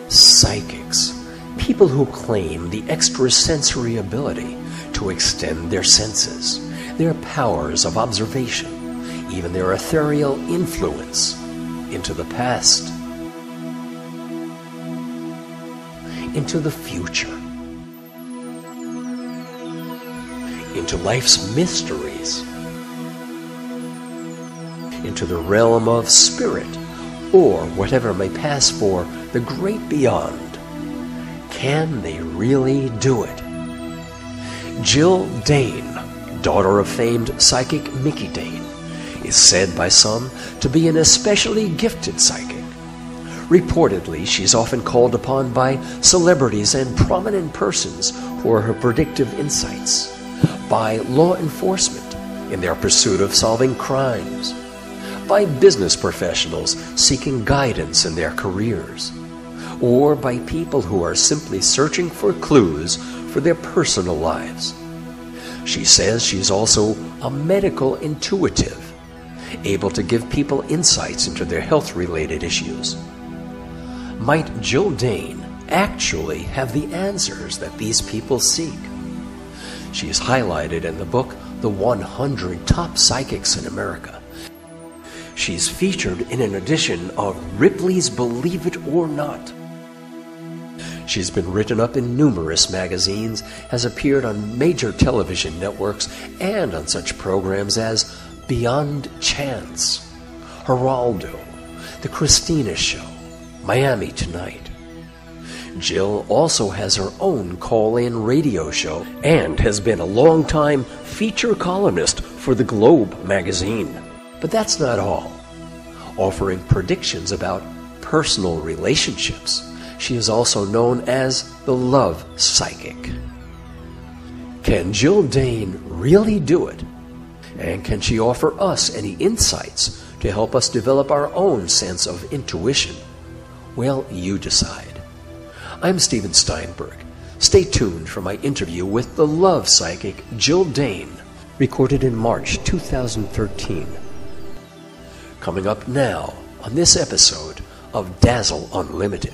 Psychics, people who claim the extrasensory ability to extend their senses, their powers of observation, even their ethereal influence into the past, into the future, into life's mysteries, into the realm of spirit, or whatever may pass for the great beyond. Can they really do it? Jill Dahne, daughter of famed psychic Mickey Dahne, is said by some to be an especially gifted psychic. Reportedly, she's often called upon by celebrities and prominent persons for her predictive insights, by law enforcement in their pursuit of solving crimes, by business professionals seeking guidance in their careers, or by people who are simply searching for clues for their personal lives. She says she's also a medical intuitive, able to give people insights into their health-related issues. Might Jill Dahne actually have the answers that these people seek? She is highlighted in the book, The 100 Top Psychics in America. She's featured in an edition of Ripley's Believe It or Not. She's been written up in numerous magazines, has appeared on major television networks, and on such programs as Beyond Chance, Geraldo, The Christina Show, Miami Tonight. Jill also has her own call-in radio show and has been a long-time feature columnist for the Globe magazine. But that's not all. Offering predictions about personal relationships, she is also known as the Love Psychic. Can Jill Dahne really do it? And can she offer us any insights to help us develop our own sense of intuition? Well, you decide. I'm Steven Steinberg. Stay tuned for my interview with the Love Psychic Jill Dahne, recorded in March 2013. Coming up now on this episode of Dazzle Unlimited.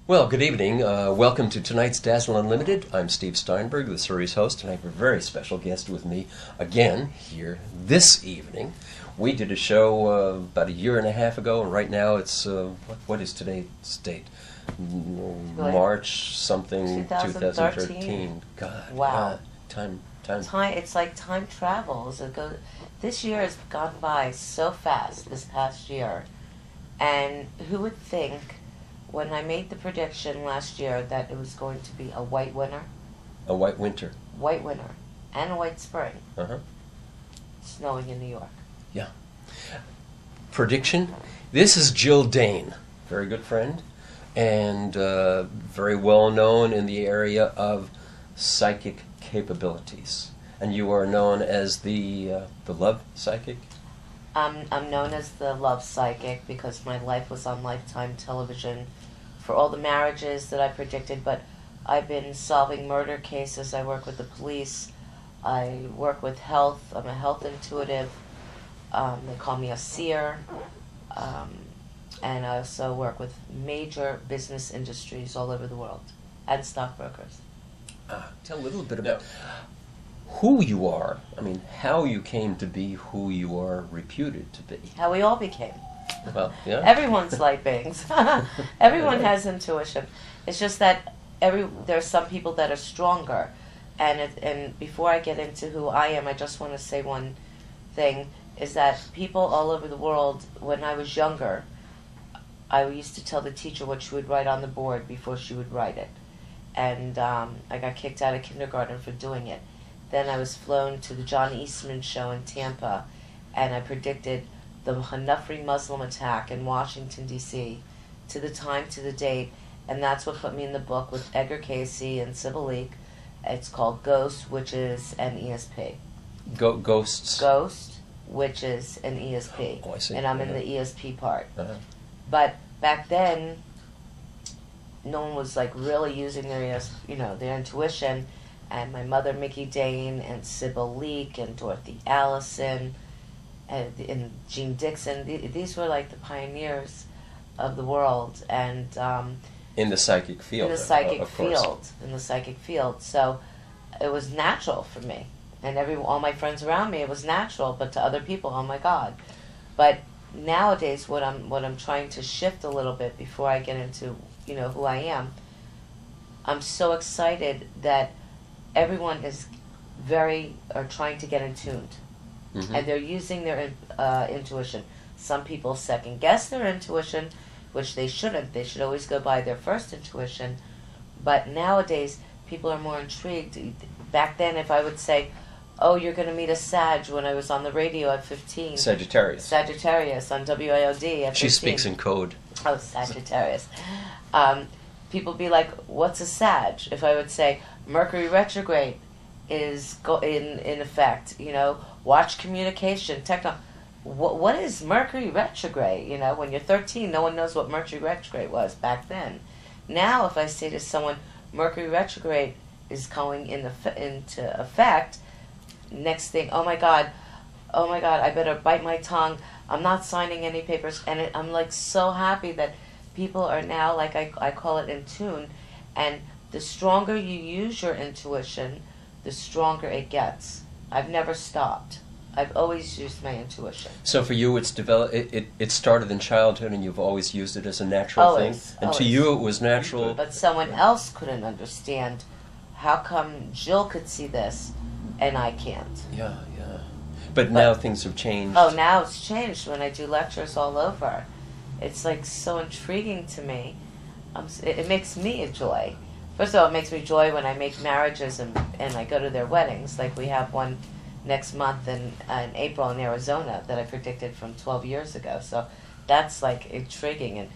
Well, good evening. Welcome to tonight's Dazzle Unlimited. I'm Steve Steinberg, the series host, and I have a very special guest with me again here this evening. We did a show about a year and a half ago, and right now it's, what is today's date? March something 2013. God. Wow. Time. It's like time travels. This year has gone by so fast, this past year. And who would think, when I made the prediction last year that it was going to be a white winter? A white winter. White winter. And a white spring. Uh-huh. Snowing in New York. Yeah. Prediction? This is Jill Dahne, very good friend, and very well known in the area of psychic capabilities. And you are known as the Love Psychic? I'm known as the Love Psychic because my life was on Lifetime television for all the marriages that I predicted, but I've been solving murder cases. I work with the police. I work with health. I'm a health intuitive. They call me a seer. And I also work with major business industries all over the world and stockbrokers. Tell a little bit about who you are. I mean, how you came to be who you are reputed to be. How we all became. Well, yeah. Everyone's light beings. Everyone has intuition. It's just that there's some people that are stronger. And before I get into who I am, I just want to say one thing, is that people all over the world, when I was younger, I used to tell the teacher what she would write on the board before she would write it. And I got kicked out of kindergarten for doing it. Then I was flown to the John Eastman show in Tampa, and I predicted the Hanafri Muslim attack in Washington, D.C., to the time, to the date, and that's what put me in the book with Edgar Casey and Sybil Leek. It's called Ghost, Witches, and ESP. Ghosts? Ghost, Witches, and ESP. Oh, I see. And I'm in the ESP part. Uh-huh. But back then, no one was like really using their their intuition. And my mother, Mickey Dahne, and Sybil Leek, and Dorothy Allison, and Jean Dixon. These were like the pioneers of the world, and in the psychic field. In the psychic of course. field. In the psychic field. So it was natural for me, and all my friends around me, it was natural. But to other people, oh my God! But nowadays, what I'm trying to shift a little bit before I get into who I am. I'm so excited that everyone is trying to get in tuned, mm-hmm. and they're using their intuition. Some people second guess their intuition, which they shouldn't. They should always go by their first intuition. But nowadays, people are more intrigued. Back then, if I would say, "Oh, you're going to meet a Sag," when I was on the radio at 15. Sagittarius On WIOD at 15. She speaks in code. Oh, Sagittarius. People be like, "What's a Sag?" If I would say, Mercury retrograde is in effect, watch communication, what is Mercury retrograde? When you're 13, no one knows what Mercury retrograde was back then. Now, if I say to someone, Mercury retrograde is going into effect, next thing, oh my God, I better bite my tongue. I'm not signing any papers. And I'm like so happy that people are now, like I call it, in tune. And the stronger you use your intuition, the stronger it gets. I've never stopped. I've always used my intuition. So for you, it's developed. It started in childhood, and you've always used it as a natural thing. And always. to you, it was natural. But someone else couldn't understand. How come Jill could see this, and I can't? Yeah. But now things have changed. Oh, now it's changed. When I do lectures all over, it's like so intriguing to me. It makes me a joy. First of all, it makes me joy when I make marriages and I go to their weddings. Like we have one next month in April in Arizona that I predicted from 12 years ago. So that's like intriguing.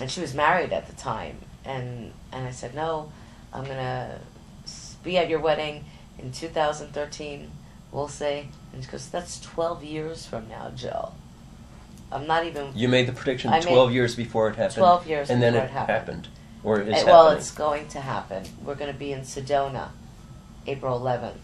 And she was married at the time. And I said, no, I'm going to be at your wedding in 2013. We'll see. And she goes, that's 12 years from now, Jill. I'm not even... You made the prediction 12 years before it happened. 12 years and before then it happened. Or it's well, happening. it's going to happen. We're going to be in Sedona, April 11th.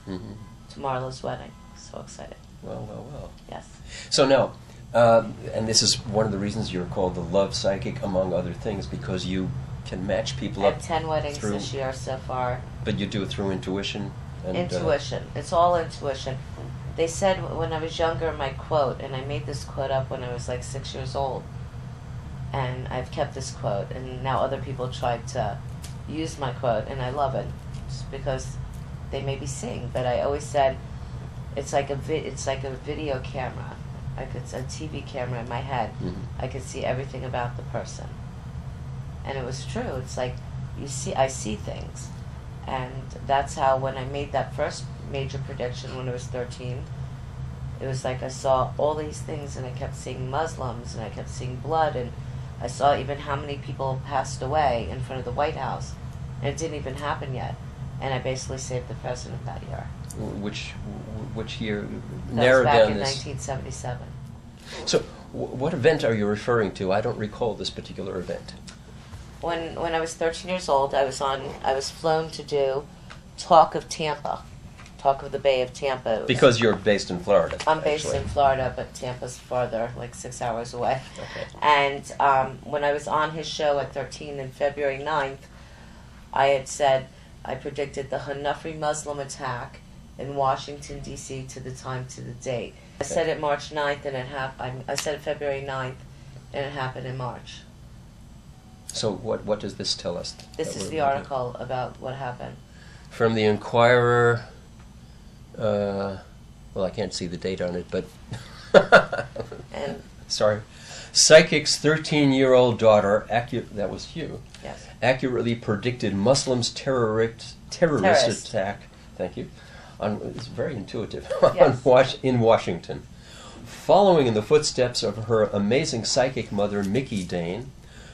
Mm-hmm. To Marla's wedding. So excited. Well. Yes. So now, and this is one of the reasons you're called the love psychic, among other things, because you can match people I up. have 10 weddings this year so far. But you do it through intuition? Intuition. It's all intuition. They said when I was younger, my quote, and I made this quote up when I was like 6 years old, and I've kept this quote, and now other people tried to use my quote, and I love it, just because they may be seeing. But I always said, it's like a video camera, a TV camera in my head. Mm-hmm. I could see everything about the person, and it was true. It's like I see things, and that's how when I made that first major prediction when I was 13, it was like I saw all these things, and I kept seeing Muslims, and I kept seeing blood, and I saw even how many people passed away in front of the White House, and it didn't even happen yet. And I basically saved the president that year. Which year? That Narrow was back down in this. 1977. So, what event are you referring to? I don't recall this particular event. When I was 13 years old, I was flown to do Talk of Tampa, Talk of the Bay of Tampa. Because you're based in Florida. I'm based in Florida, but Tampa's farther, like 6 hours away. Okay. And when I was on his show at 13 on February 9th, I had said, I predicted the Hanafri Muslim attack in Washington, D.C. to the time, to the date. I said it March 9th, and it happened. I said it February 9th, and it happened in March. So what does this tell us? This is the article about what happened. From the Inquirer. Well, I can't see the date on it, but And sorry. Psychic's 13-year-old daughter, that was Hugh, yes, accurately predicted Muslims' terrorist attack. Thank you. It's very intuitive. Yes. In Washington. Following in the footsteps of her amazing psychic mother, Mickey Dahne,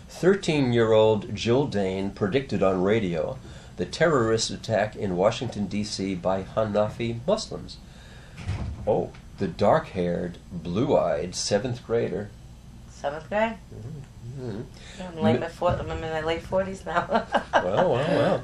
13-year-old Jill Dahne predicted on radio the terrorist attack in Washington, D.C. by Hanafi Muslims. Oh, the dark-haired, blue-eyed 7th grader. 7th grade? Mm-hmm. I'm in my late 40s now. Well.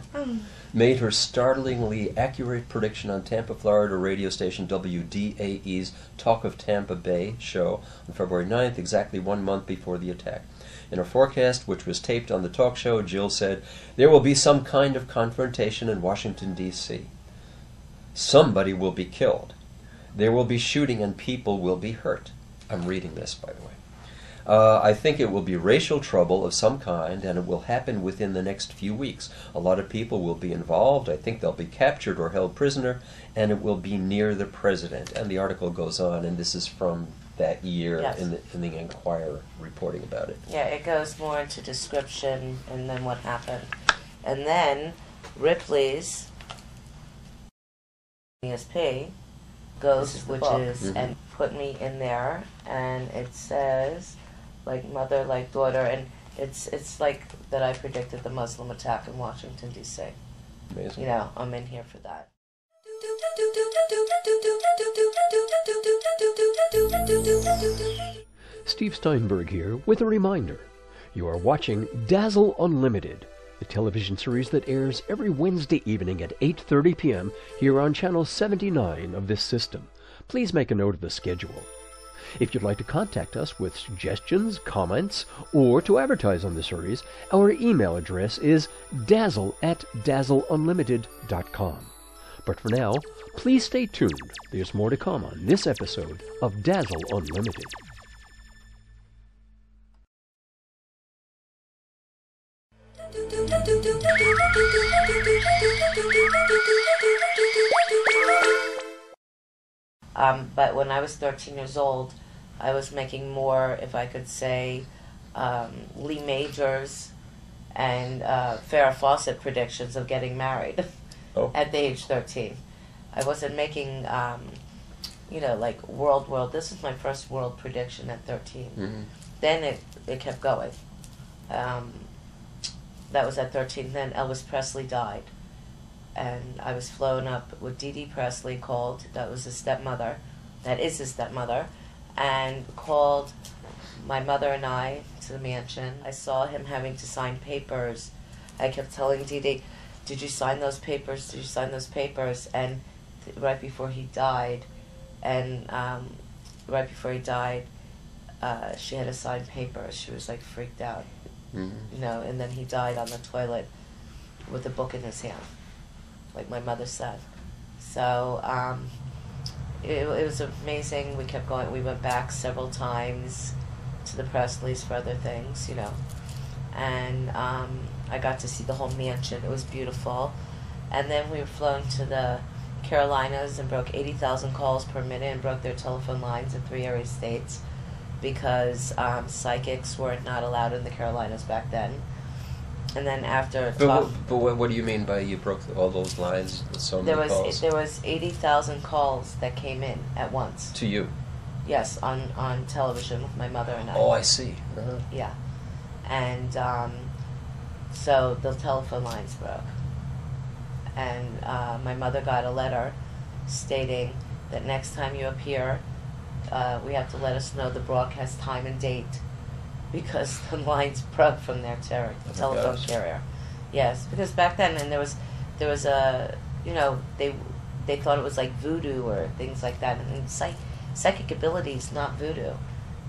Made her startlingly accurate prediction on Tampa, Florida radio station WDAE's Talk of Tampa Bay show on February 9th, exactly 1 month before the attack. In her forecast, which was taped on the talk show, Jill said, "There will be some kind of confrontation in Washington, D.C. Somebody will be killed. There will be shooting and people will be hurt." I'm reading this, by the way. "I think it will be racial trouble of some kind, and it will happen within the next few weeks. A lot of people will be involved. I think they'll be captured or held prisoner, and it will be near the president." And the article goes on, and this is from that year. Yes. in the Inquirer reporting about it. Yeah, it goes more into description and then what happened. And then Ripley's ESP goes, which is, Mm-hmm. and put me in there, and it says, like mother, like daughter, and it's like that I predicted the Muslim attack in Washington, D.C. Amazing. You know, I'm in here for that. Steve Steinberg here with a reminder. You are watching Dazzle Unlimited, the television series that airs every Wednesday evening at 8:30 p.m. here on Channel 79 of this system. Please make a note of the schedule. If you'd like to contact us with suggestions, comments, or to advertise on the series, our email address is dazzle@dazzleunlimited.com. But for now, please stay tuned. There's more to come on this episode of Dazzle Unlimited. But when I was 13 years old, I was making more, if I could say, Lee Majors and Farrah Fawcett predictions of getting married at the age 13. I wasn't making, like world. This is my first world prediction at 13. Mm-hmm. Then it kept going. That was at 13. Then Elvis Presley died. And I was flown up with Dee Dee Presley, that was his stepmother, that is his stepmother, and called my mother and I to the mansion. I saw him having to sign papers. I kept telling Dee Dee, "Did you sign those papers? Did you sign those papers?" And right before he died, she had to sign papers. She was like freaked out, Mm-hmm. and then he died on the toilet with a book in his hand, like my mother said. So it was amazing. We kept going. We went back several times to the Presleys for other things, and I got to see the whole mansion. It was beautiful. And then we were flown to the Carolinas and broke 80,000 calls per minute and broke their telephone lines in 3 area states because psychics were not allowed in the Carolinas back then. And then after... But what do you mean by you broke all those lines? So many calls? There was 80,000 calls that came in at once. To you? Yes, on television with my mother and I. Oh, I see. Uh-huh. Yeah. And so the telephone lines broke. And my mother got a letter stating that next time you appear, we have to let us know the broadcast time and date, because the lines broke from their telephone carrier. Yes, because back then, and there was a, they thought it was like voodoo or things like that, and psychic abilities, not voodoo.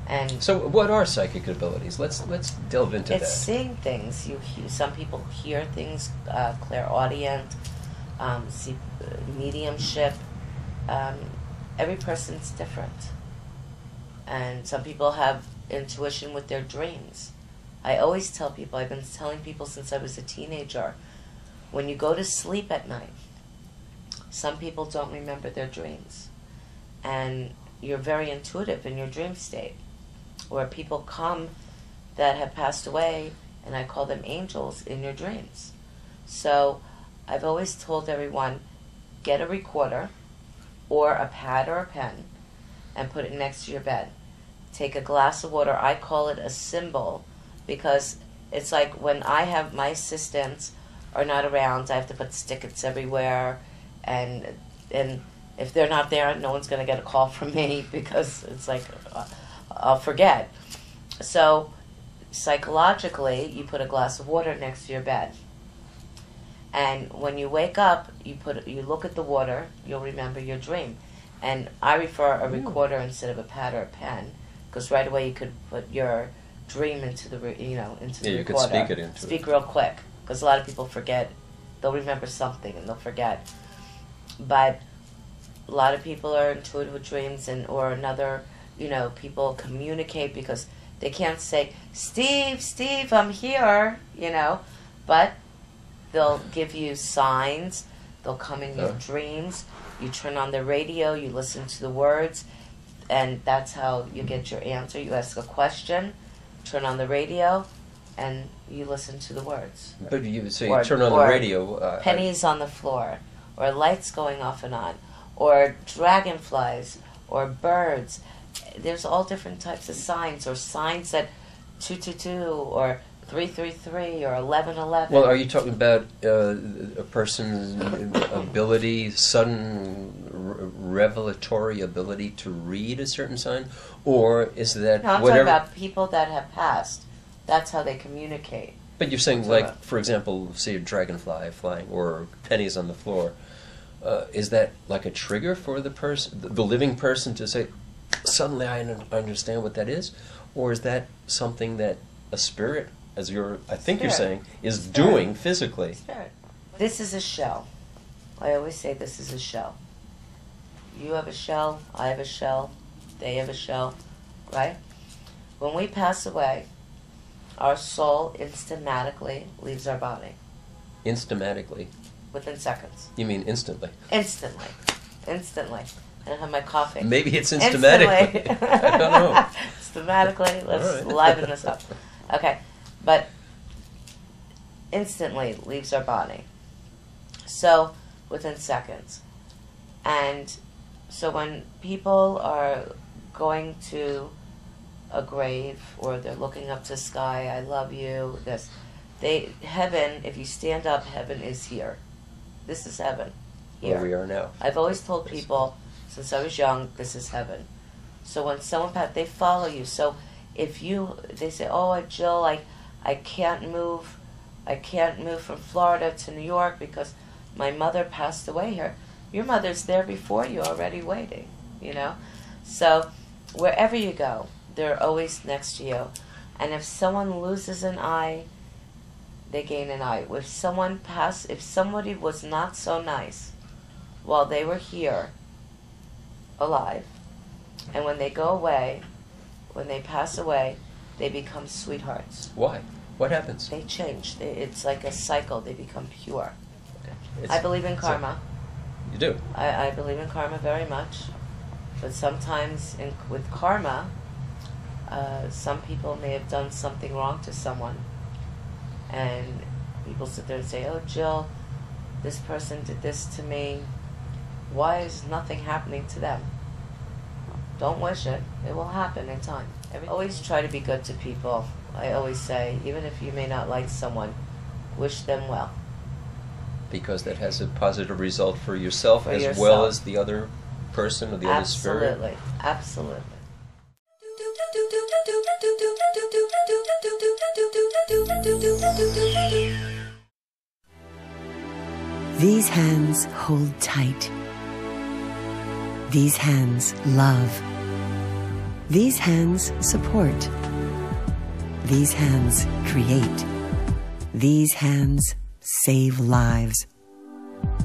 And so, what are psychic abilities? Let's delve into that. It's seeing things. Some people hear things, clairaudient, see mediumship. Every person's different, and some people have intuition with their dreams. I always tell people, I've been telling people since I was a teenager, when you go to sleep at night, some people don't remember their dreams. And you're very intuitive in your dream state. Or people come that have passed away, and I call them angels in your dreams. So I've always told everyone, get a recorder or a pad or a pen and put it next to your bed. Take a glass of water. I call it a symbol because it's like when I have my assistants are not around, I have to put stickets everywhere, and if they're not there, no one's going to get a call from me because it's like I'll forget. So psychologically, you put a glass of water next to your bed, and when you wake up, you look at the water. You'll remember your dream. And I refer a recorder instead of a pad or a pen, because right away you could put your dream into the into the recorder. You could speak it into it. Speak real quick, because a lot of people forget. They'll remember something and they'll forget. But a lot of people are intuitive with dreams, or another, people communicate because they can't say, Steve, I'm here, but they'll give you signs. They'll come in your dreams. You turn on the radio, you listen to the words, and that's how you get your answer. You ask a question, turn on the radio, and you listen to the words. But you turn on the radio. Pennies on the floor, or lights going off and on, or dragonflies, or birds. There's all different types of signs, or signs that 222, or 333, or 1111. Well, are you talking about a person's ability, sudden revelatory ability to read a certain sign, or is that no, I'm whatever? talking about people that have passed. That's how they communicate. But you're saying, like, for example, say a dragonfly flying or pennies on the floor. Is that like a trigger for the person, the living person, to say, suddenly I understand what that is, or is that something that a spirit, as you're saying, is doing physically? Spirit. This is a shell. I always say this is a shell. You have a shell, I have a shell, they have a shell, right? When we pass away, our soul instantly leaves our body. Instantly? Within seconds. You mean instantly? Instantly. I don't have my coffee. Maybe it's instantly. I don't know. Instantly. Let's liven this up. Okay. But instantly leaves our body. So, within seconds. And so when people are going to a grave, or they're looking up to the sky, I love you, heaven, if you stand up, heaven is here. This is heaven. Here. Where we are now. I've always told people, since I was young, this is heaven. So when someone passes, they follow you. So if they say, oh, Jill, I can't move from Florida to New York because my mother passed away here. Your mother's there before you, already waiting, So wherever you go, they're always next to you. And if someone loses an eye, they gain an eye. If somebody was not so nice while they were here, alive, and when they go away, when they pass away, they become sweethearts. Why? What happens? They change. It's like a cycle. They become pure. Okay. I believe in karma. You do? I believe in karma very much. But sometimes with karma, some people may have done something wrong to someone. And people sit there and say, oh, Jill, this person did this to me. Why is nothing happening to them? Don't wish it. It will happen in time. Always try to be good to people. I always say, even if you may not like someone, wish them well. Because that has a positive result for yourself well as the other person or the other spirit. Absolutely. These hands hold tight. These hands love. These hands support. These hands create. These hands save lives.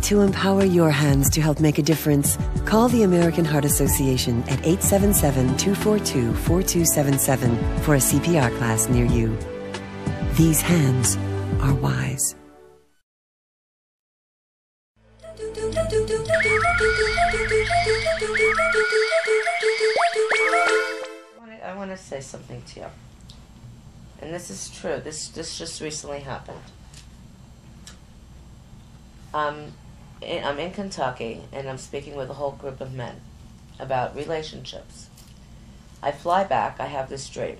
To empower your hands to help make a difference, call the American Heart Association at 877-242-4277 for a CPR class near you. These hands are wise. I want to say something to you. And this is true. This just recently happened. I'm in Kentucky, and I'm speaking with a whole group of men about relationships. I fly back. I have this dream.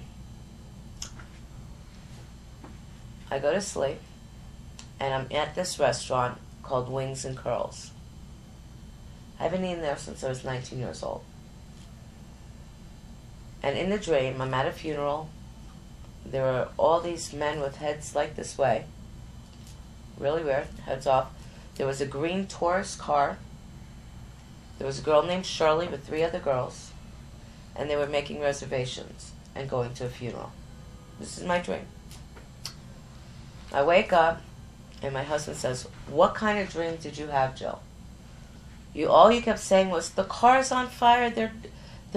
I go to sleep, and I'm at this restaurant called Wings and Curls. I haven't eaten there since I was 19 years old. And in the dream, I'm at a funeral. There are all these men with heads like this way. Really weird, heads off. There was a green Taurus car. There was a girl named Shirley with 3 other girls. And they were making reservations and going to a funeral. This is my dream. I wake up, and my husband says, "What kind of dream did you have, Jill? All you kept saying was, the car's on fire, they're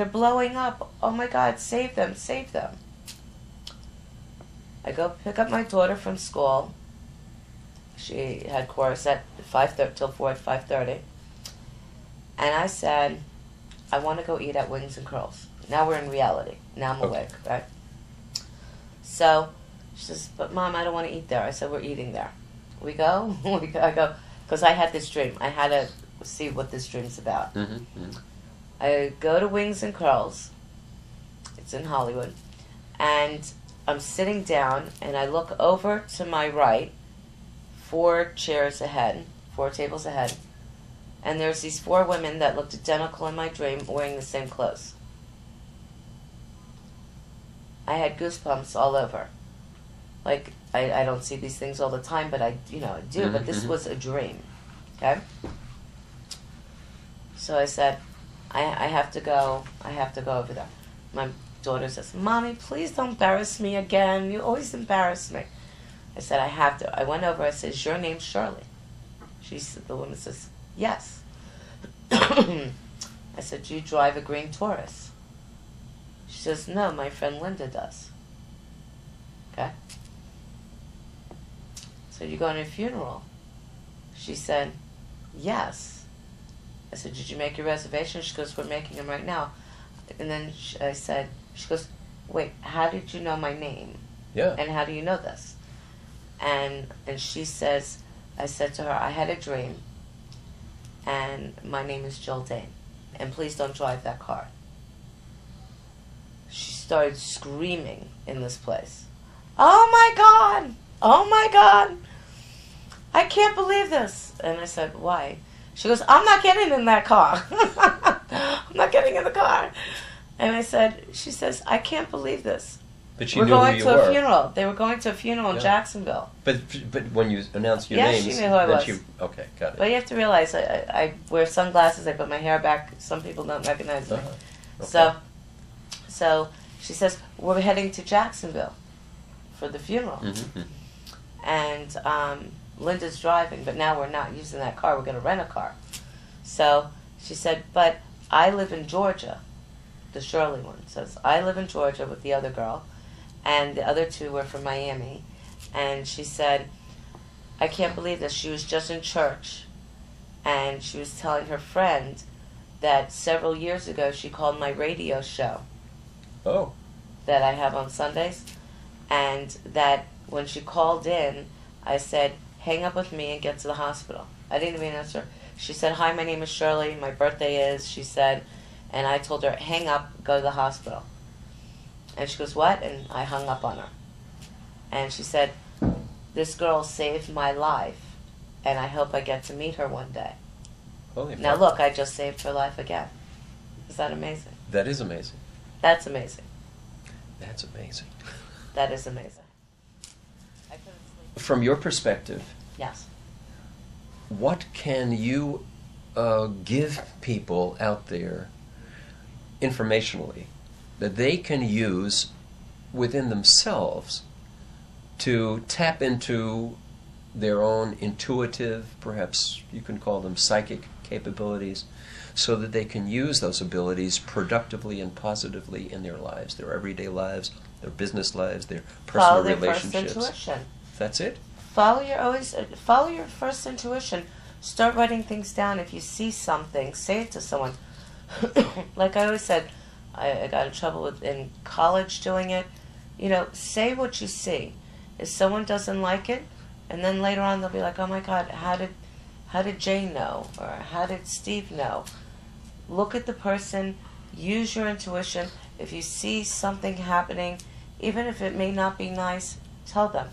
blowing up. Oh my God, save them, save them." I go pick up my daughter from school. She had chorus at 5:30 till 5:30. And I said, "I want to go eat at Wings and Curls." Now we're in reality. Now I'm awake, right? So she says, "But Mom, I don't want to eat there." I said, "We're eating there." We go. I go, because I had this dream. I had to see what this dream's about. I go to Wings and Curls. It's in Hollywood. And I'm sitting down, and I look over to my right, 4 chairs ahead, 4 tables ahead, and there's these 4 women that looked identical in my dream, wearing the same clothes. I had goosebumps all over. Like, I don't see these things all the time, but I do, but this was a dream, okay? So I said, I have to go over there. My daughter says, "Mommy, please don't embarrass me again. You always embarrass me." I said, "I have to." I went over, I said, "Is your name Shirley?" The woman says, "Yes." I said, "Do you drive a green Taurus?" She says, "No, my friend Linda does." Okay? So "You going to a funeral?" She said, "Yes." I said, "Did you make your reservation?" She goes, "We're making them right now." And then I said, she goes, "Wait, how did you know my name? Yeah. And how do you know this?" And she says, I said to her, "I had a dream, and my name is Jill Dahne, and please don't drive that car." She started screaming in this place. "Oh my God! Oh my God! I can't believe this!" And I said, "Why?" She goes, "I'm not getting in that car." "I'm not getting in the car." And she says, "I can't believe this." But she We're knew who going you to were. a funeral. They were going to a funeral in Jacksonville. But when you announced your Yes, names, she knew who I was. Okay, got it. But you have to realize, I wear sunglasses, I put my hair back, some people don't recognize me. Okay. So she says, "We're heading to Jacksonville for the funeral." And Linda's driving, but now we're not using that car, we're going to rent a car. So she said, "But I live in Georgia." The Shirley one says, "I live in Georgia with the other girl, and the other 2 were from Miami." And she said, "I can't believe this. She was just in church, and she was telling her friend that several years ago she called my radio show that I have on Sundays, and that when she called in, I said, 'Hang up with me and get to the hospital.' I didn't even answer. She said, 'Hi, my name is Shirley. My birthday is,' she said, and I told her, 'Hang up, go to the hospital.' And she goes, 'What?' And I hung up on her. And she said, 'This girl saved my life, and I hope I get to meet her one day.'" Holy Now fuck. look, I just saved her life again. Is that amazing? That is amazing. That's amazing. That's amazing. That is amazing. I couldn't sleep. From your perspective, Yes. what can you give people out there informationally that they can use within themselves to tap into their own intuitive, perhaps you can call them psychic capabilities, so that they can use those abilities productively and positively in their lives, their everyday lives, their business lives, their personal Follow their relationships. first intuition. That's it. Follow your first intuition. Start writing things down. If you see something, say it to someone. Like I always said, I got in trouble in college doing it. You know, say what you see. If someone doesn't like it, and then later on they'll be like, "Oh my God, how did Jane know?" Or "How did Steve know?" Look at the person. Use your intuition. If you see something happening, even if it may not be nice, tell them.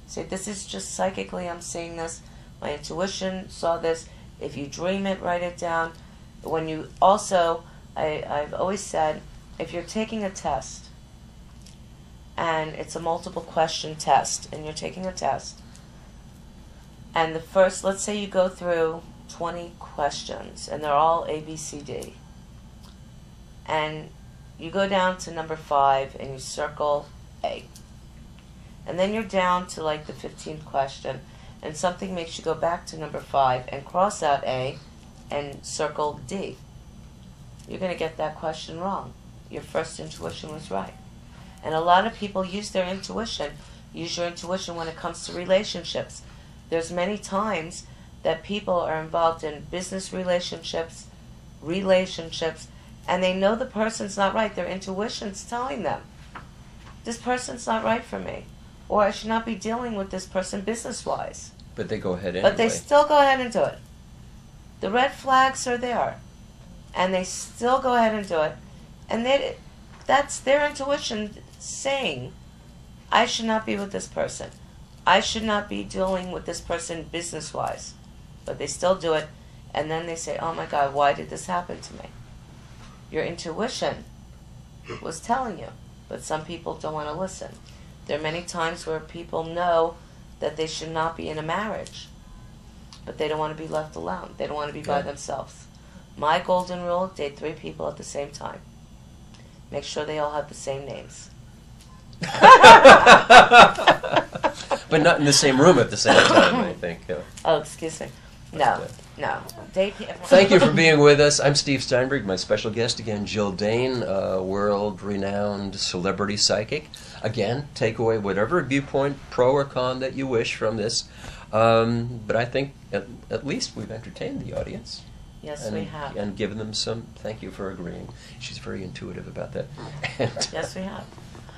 Say, "This is just psychically I'm seeing this. My intuition saw this." If you dream it, write it down. When you also, I've always said, if you're taking a test, and it's a multiple question test, and you're taking a test, and the first, let's say you go through 20 questions, and they're all A, B, C, D, and you go down to number 5, and you circle A. And then you're down to like the 15th question, and something makes you go back to number 5 and cross out A and circle D. You're going to get that question wrong. Your first intuition was right. And a lot of people use their intuition. Use your intuition when it comes to relationships. There's many times that people are involved in business relationships, and they know the person's not right. Their intuition's telling them, this person's not right for me. Or I should not be dealing with this person business-wise. But they go ahead anyway. But they still go ahead and do it. The red flags are there. And they still go ahead and do it. And that's their intuition saying, I should not be with this person. I should not be dealing with this person business-wise. But they still do it. And then they say, oh my God, why did this happen to me? Your intuition was telling you. But some people don't want to listen. There are many times where people know that they should not be in a marriage, but they don't want to be left alone. They don't want to be by themselves. My golden rule, date 3 people at the same time. Make sure they all have the same names. But not in the same room at the same time, I think. Yeah. Oh, excuse me. No. Date people. Thank you for being with us. I'm Steve Steinberg. My special guest again, Jill Dahne, world-renowned celebrity psychic. Again, take away whatever viewpoint, pro or con, that you wish from this. But I think at least we've entertained the audience. Yes, we have. And given them some, thank you for agreeing. She's very intuitive about that. And, yes, we have.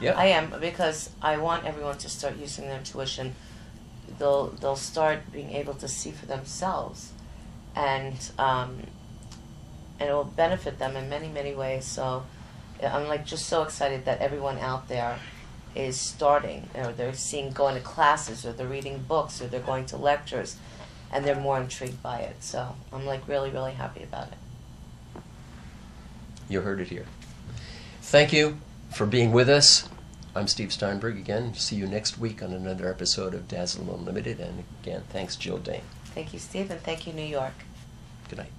Yeah. I am, because I want everyone to start using their intuition. They'll start being able to see for themselves, and it will benefit them in many, many ways. So I'm like just so excited that everyone out there is starting, or they're going to classes, or they're reading books, or they're going to lectures, and they're more intrigued by it. So I'm like really, really happy about it. You heard it here. Thank you for being with us. I'm Steve Steinberg again. See you next week on another episode of Dazzle Unlimited. And again, thanks, Jill Dahne. Thank you, Steve, and thank you, New York. Good night.